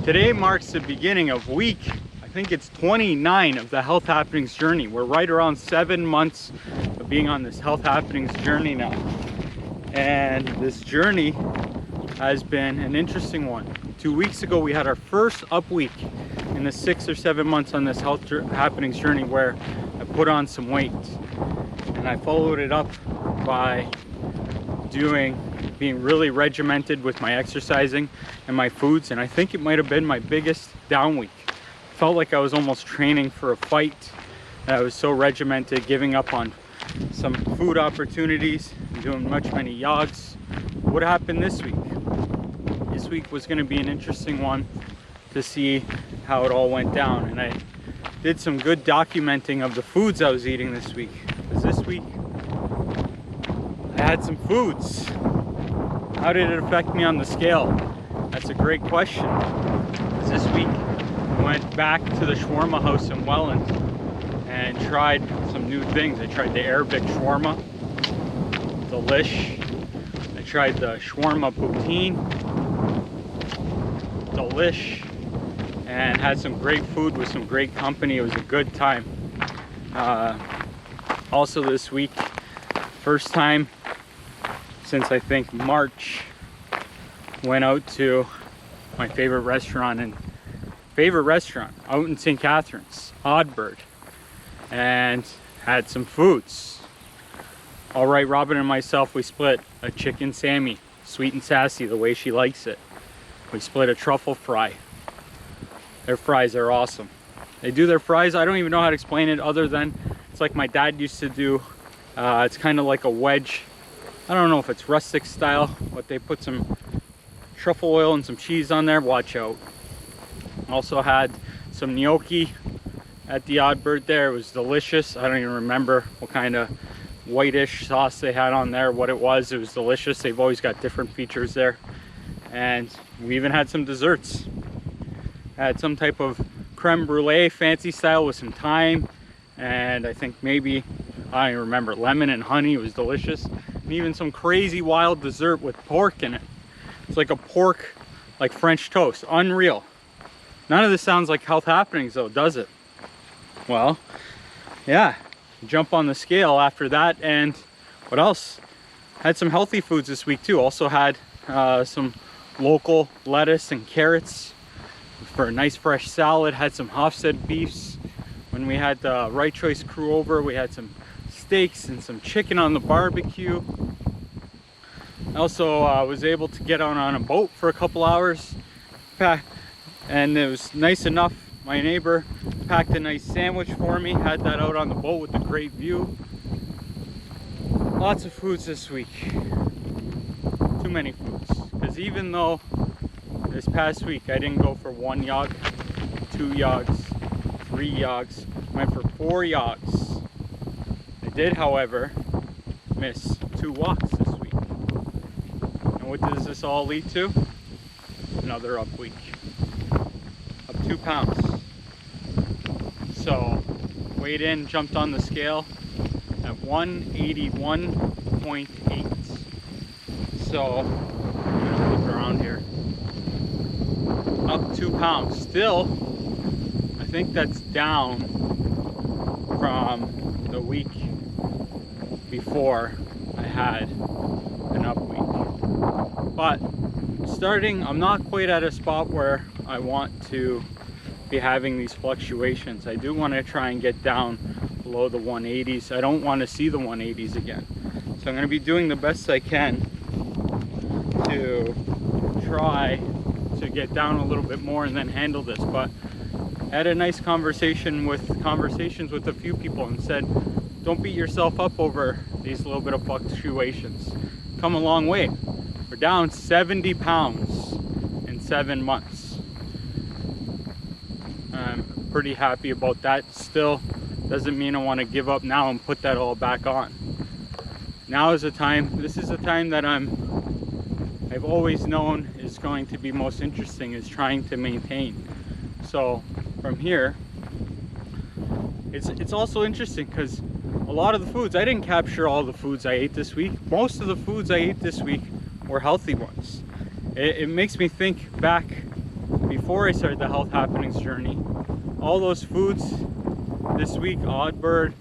Today marks the beginning of week, I think it's 29 of the Health Happenings journey. We're right around 7 months of being on this Health Happenings journey now. And this journey has been an interesting one. 2 weeks ago, we had our first up week in the 6 or 7 months on this Health Happenings journey where I put on some weight. And I followed it up by being really regimented with my exercising and my foods, and I think it might have been my biggest down week. Felt like I was almost training for a fight. I was so regimented, giving up on some food opportunities, doing many yogs. What happened this week? This week was going to be an interesting one to see how it all went down, and I did some good documenting of the foods I was eating this week. Because this week I had some foods. How did it affect me on the scale? That's a great question. This week I went back to the shawarma house in Welland and tried some new things. I tried the Arabic shawarma, delish. I tried the shawarma poutine, delish, and had some great food with some great company. It was a good time. Also this week, first time since I think March, went out to my favorite restaurant out in St. Catharines, Oddbird, and had some foods. All right, Robin and myself, we split a chicken Sammy, sweet and sassy the way she likes it. We split a truffle fry. Their fries are awesome. They do their fries, I don't even know how to explain it other than it's like my dad used to do. It's kind of like a wedge. I don't know if it's rustic style, but they put some truffle oil and some cheese on there. Watch out. Also had some gnocchi at the Oddbird there. It was delicious. I don't even remember what kind of whitish sauce they had on there, what it was. It was delicious. They've always got different features there. And we even had some desserts. Had some type of creme brulee, fancy style with some thyme. And I think maybe, I don't even remember, lemon and honey. It was delicious. And even some crazy wild dessert with pork in it. It's like a pork, like French toast. Unreal. None of this sounds like Health Happenings though, does it? Well, yeah. Jump on the scale after that. And what else? Had some healthy foods this week too. Also had some local lettuce and carrots for a nice fresh salad. Had some Hofstede beefs. When we had the Right Choice crew over, we had some steaks and some chicken on the barbecue. I also was able to get on a boat for a couple hours, and it was nice enough. My neighbor packed a nice sandwich for me, had that out on the boat with a great view. Lots of foods this week. Too many foods, because even though this past week I didn't go for 1 yog, 2 yogs, 3 yogs, went for 4 yogs. I did, however, miss 2 walks this week. And what does this all lead to? Another up week. Up 2 pounds. So, weighed in, jumped on the scale at 181.8. So, I'm gonna look around here. Up 2 pounds. Still, I think that's down from the week before I had an up week. But I'm not quite at a spot where I want to be having these fluctuations. I do want to try and get down below the 180s. I don't want to see the 180s again. So I'm going to be doing the best I can to try to get down a little bit more and then handle this. But I had a nice conversations with a few people and said, don't beat yourself up over these little bit of fluctuations. Come a long way. We're down 70 pounds in 7 months. I'm pretty happy about that. Still doesn't mean I want to give up now and put that all back on. Now is the time. This is the time that I've always known is going to be most interesting, is trying to maintain. So from here, it's also interesting because a lot of the foods, I didn't capture all the foods I ate this week. Most of the foods I ate this week were healthy ones. It makes me think back before I started the Health Happenings journey. All those foods this week, odd bird,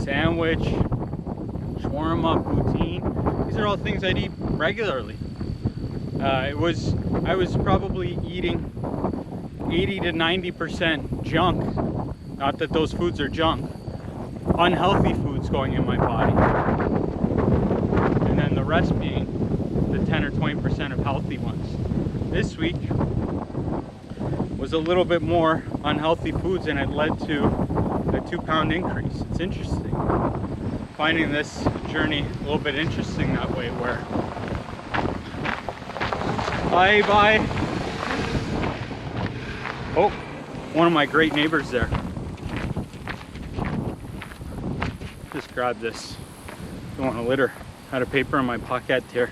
sandwich, shawarma, poutine, these are all things I'd eat regularly. I was probably eating 80 to 90% junk. Not that those foods are junk. Unhealthy foods going in my body. And then the rest being the 10 or 20% of healthy ones. This week was a little bit more unhealthy foods, and it led to a 2-pound increase. It's interesting. Finding this journey a little bit interesting that way, where bye. Oh, one of my great neighbors there. Just grabbed this. Don't want to litter. Had a paper in my pocket here.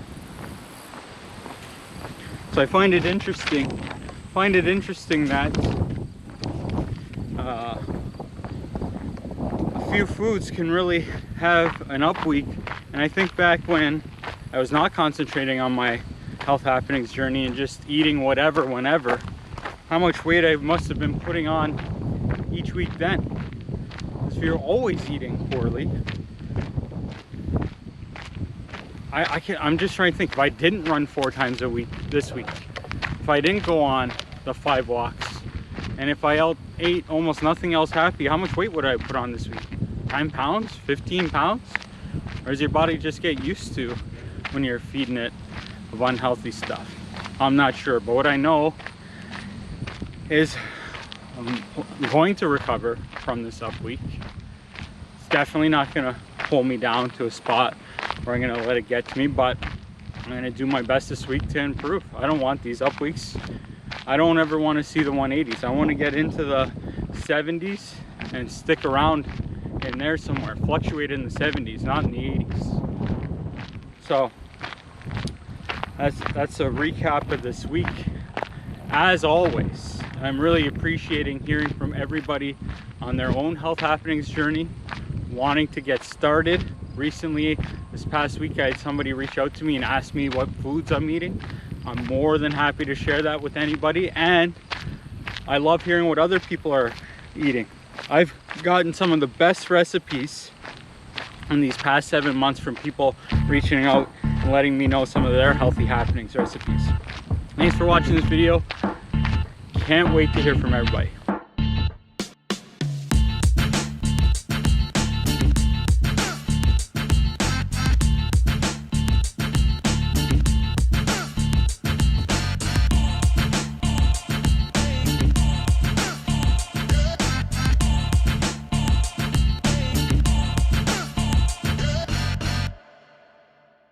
So I find it interesting. That a few foods can really have an up week. And I think back when I was not concentrating on my Health Happenings journey and just eating whatever, whenever, how much weight I must have been putting on each week then. Because if you're always eating poorly, I'm just trying to think, if I didn't run 4 times a week this week, if I didn't go on the 5 walks, and if I ate almost nothing else happy, how much weight would I put on this week? 10 pounds? 15 pounds? Or does your body just get used to when you're feeding it of unhealthy stuff? I'm not sure, but what I know is I'm going to recover from this up week. It's definitely not gonna pull me down to a spot where I'm gonna let it get to me, but I'm gonna do my best this week to improve. I don't want these up weeks. I don't ever want to see the 180s. I want to get into the 70s and stick around in there somewhere. Fluctuate in the 70s, not in the 80s. So that's a recap of this week. As always, I'm really appreciating hearing from everybody on their own Health Happenings journey, wanting to get started. Recently, this past week, I had somebody reach out to me and ask me what foods I'm eating. I'm more than happy to share that with anybody, and I love hearing what other people are eating. I've gotten some of the best recipes in these past 7 months from people reaching out and letting me know some of their Healthy Happenings recipes. Thanks for watching this video. Can't wait to hear from everybody.